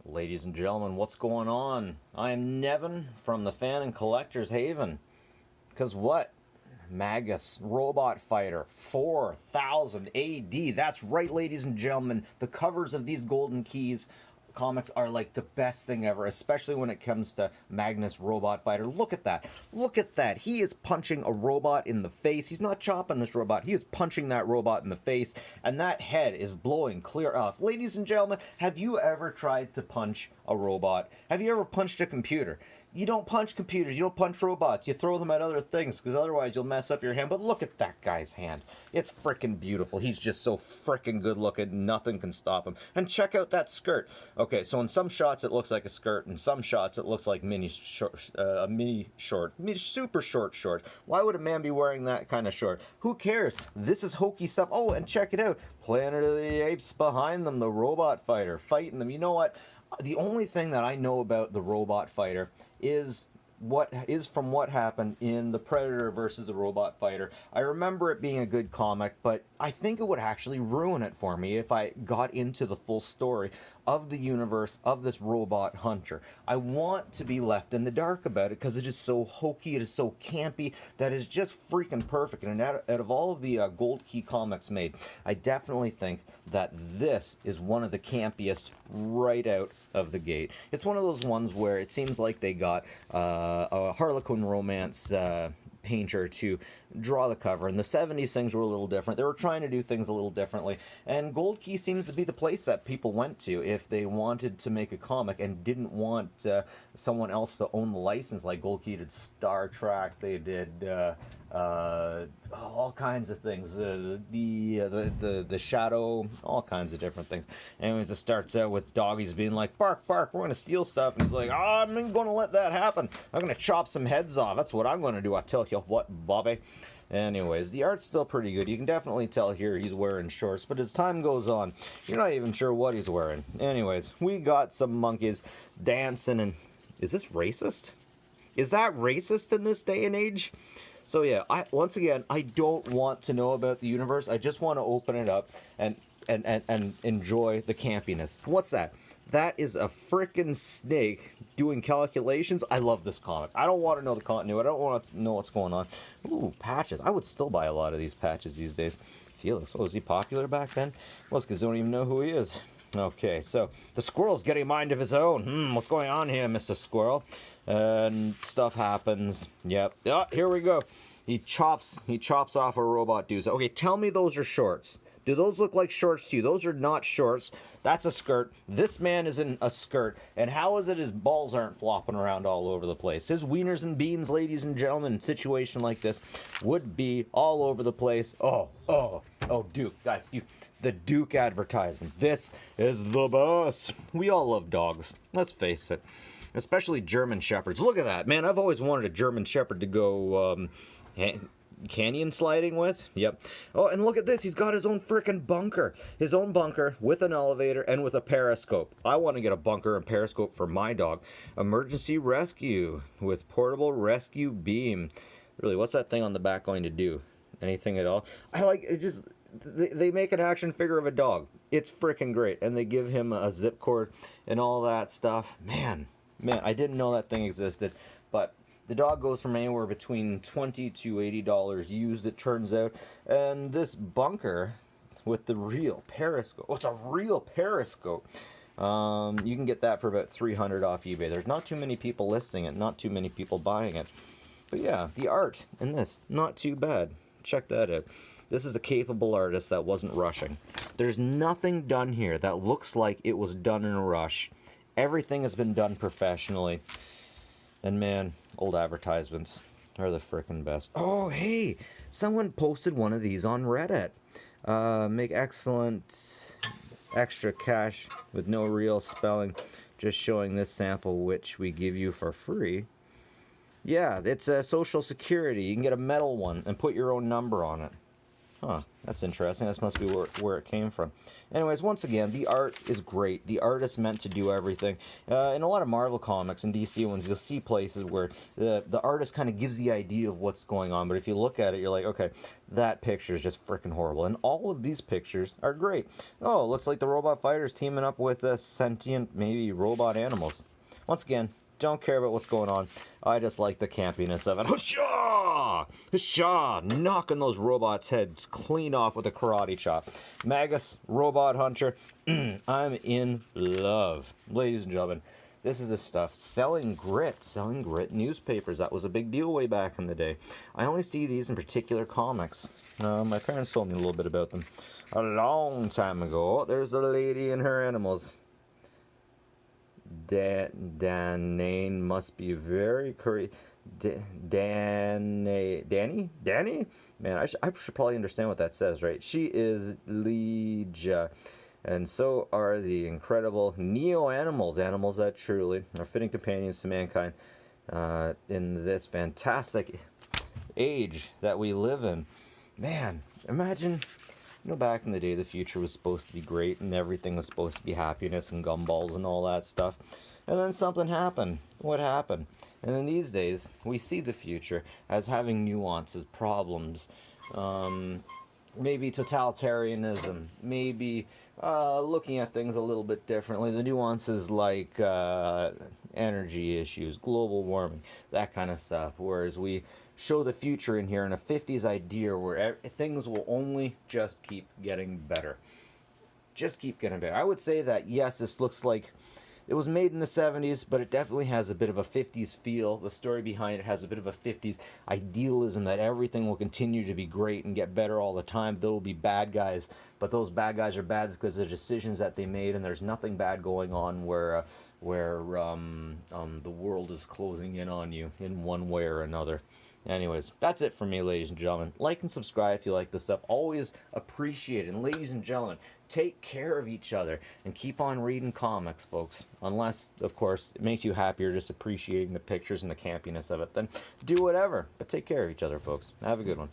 Ladies and gentlemen, what's going on? I am Nevin from the Fan and Collector's Haven. Because what? Magnus Robot Fighter 4000 AD. That's right, ladies and gentlemen. The covers of these Golden Keys comics are like the best thing ever, especially when it comes to Magnus Robot Fighter. Look at that. Look at that. He is punching a robot in the face. He's not chopping this robot. He is punching that robot in the face, and that head is blowing clear off. Ladies and gentlemen, have you ever tried to punch a robot? Have you ever punched a computer? You don't punch computers, you don't punch robots, you throw them at other things, because otherwise you'll mess up your hand. But look at that guy's hand. It's freaking beautiful. He's just so freaking good looking, nothing can stop him. And check out that skirt. Okay, so in some shots it looks like a skirt, in some shots it looks like a mini short, super short short. Why would a man be wearing that kind of short? Who cares? This is hokey stuff. Oh, and check it out. Planet of the Apes behind them, the robot fighter, fighting them. You know what? The only thing that I know about the robot fighter is from what happened in the Predator versus the Robot Fighter. I remember it being a good comic, but I think it would actually ruin it for me if I got into the full story of the universe of this robot hunter. I want to be left in the dark about it because it is so hokey, it is so campy, that is just freaking perfect. And out of all of the Gold Key comics made, I definitely think that this is one of the campiest right out of the gate. It's one of those ones where it seems like they got a Harlequin romance painter to draw the cover. In the 70s, things were a little different. They were trying to do things a little differently, and Gold Key seems to be the place that people went to if they wanted to make a comic and didn't want someone else to own the license. Like Gold Key did Star Trek, they did all kinds of things, the Shadow, all kinds of different things. Anyways, it starts out with doggies being like, bark, bark, we're going to steal stuff, and he's like, oh, I'm going to let that happen. I'm going to chop some heads off. That's what I'm going to do. I tell you what, Bobby. Anyways, the art's still pretty good. You can definitely tell here he's wearing shorts, but as time goes on, you're not even sure what he's wearing. Anyways, we got some monkeys dancing, and is this racist? Is that racist in this day and age? So yeah, once again, I don't want to know about the universe. I just want to open it up and enjoy the campiness. What's that? That is a frickin' snake doing calculations. I love this comic. I don't want to know the continuity. I don't want to know what's going on. Ooh, patches. I would still buy a lot of these patches these days. Felix, was he popular back then? Well, it's because they don't even know who he is. Okay, so the squirrel's getting a mind of his own. What's going on here, Mr. Squirrel? And stuff happens. Yep. Oh, here we go. He chops off a robot dude. Okay, tell me those are shorts. Do those look like shorts to you? Those are not shorts. That's a skirt. This man is in a skirt. And how is it his balls aren't flopping around all over the place? His wieners and beans, ladies and gentlemen, in a situation like this would be all over the place. Oh, Duke. Guys, the Duke advertisement. This is the best. We all love dogs. Let's face it. Especially German Shepherds. Look at that, man. I've always wanted a German Shepherd to go canyon sliding with. Yep. Oh, and look at this. He's got his own freaking bunker. His own bunker with an elevator and with a periscope. I want to get a bunker and periscope for my dog. Emergency rescue with portable rescue beam. Really, what's that thing on the back going to do? Anything at all? I like it. Just they make an action figure of a dog. It's freaking great. And they give him a zip cord and all that stuff. Man, I didn't know that thing existed, but the dog goes from anywhere between $20 to $80 used, it turns out. And this bunker with the real periscope. Oh, it's a real periscope. You can get that for about $300 off eBay. There's not too many people listing it, not too many people buying it. But yeah, the art in this, not too bad. Check that out. This is a capable artist that wasn't rushing. There's nothing done here that looks like it was done in a rush. Everything has been done professionally. And man, old advertisements are the frickin' best. Oh, hey, someone posted one of these on Reddit. Make excellent extra cash with no real spelling. Just showing this sample, which we give you for free. Yeah, it's a Social Security. You can get a metal one and put your own number on it. Huh, that's interesting. This must be where it came from. Anyways, once again, the art is great. The art is meant to do everything. In a lot of Marvel comics and DC ones, you'll see places where the artist kind of gives the idea of what's going on, but if you look at it, you're like, okay, that picture is just freaking horrible. And all of these pictures are great. Oh, it looks like the Robot Fighter's teaming up with sentient, maybe robot animals. Once again, don't care about what's going on. I just like the campiness of it. Husha! Husha! Knocking those robots' heads clean off with a karate chop. Magnus Robot Hunter. I'm in love. Ladies and gentlemen, this is the stuff. Selling grit newspapers. That was a big deal way back in the day. I only see these in particular comics. My parents told me a little bit about them a long time ago. There's a lady and her animals. Danane must be very crazy. Danny? Man, I should probably understand what that says, right? She is Legia. And so are the incredible neo-animals. Animals that truly are fitting companions to mankind in this fantastic age that we live in. Man, imagine... You know, back in the day, the future was supposed to be great and everything was supposed to be happiness and gumballs and all that stuff. And then something happened. What happened? And then these days, we see the future as having nuances, problems, maybe totalitarianism, maybe looking at things a little bit differently. The nuances like energy issues, global warming, that kind of stuff. Whereas we show the future in here in a 50s idea where things will only just keep getting better. Just keep getting better. I would say that, yes, this looks like it was made in the 70s, but it definitely has a bit of a 50s feel. The story behind it has a bit of a 50s idealism that everything will continue to be great and get better all the time. There will be bad guys, but those bad guys are bad because of the decisions that they made, and there's nothing bad going on where the world is closing in on you in one way or another. Anyways, that's it for me, ladies and gentlemen. Like and subscribe if you like this stuff. Always appreciate it. And ladies and gentlemen, take care of each other and keep on reading comics, folks. Unless, of course, it makes you happier just appreciating the pictures and the campiness of it. Then do whatever. But take care of each other, folks. Have a good one.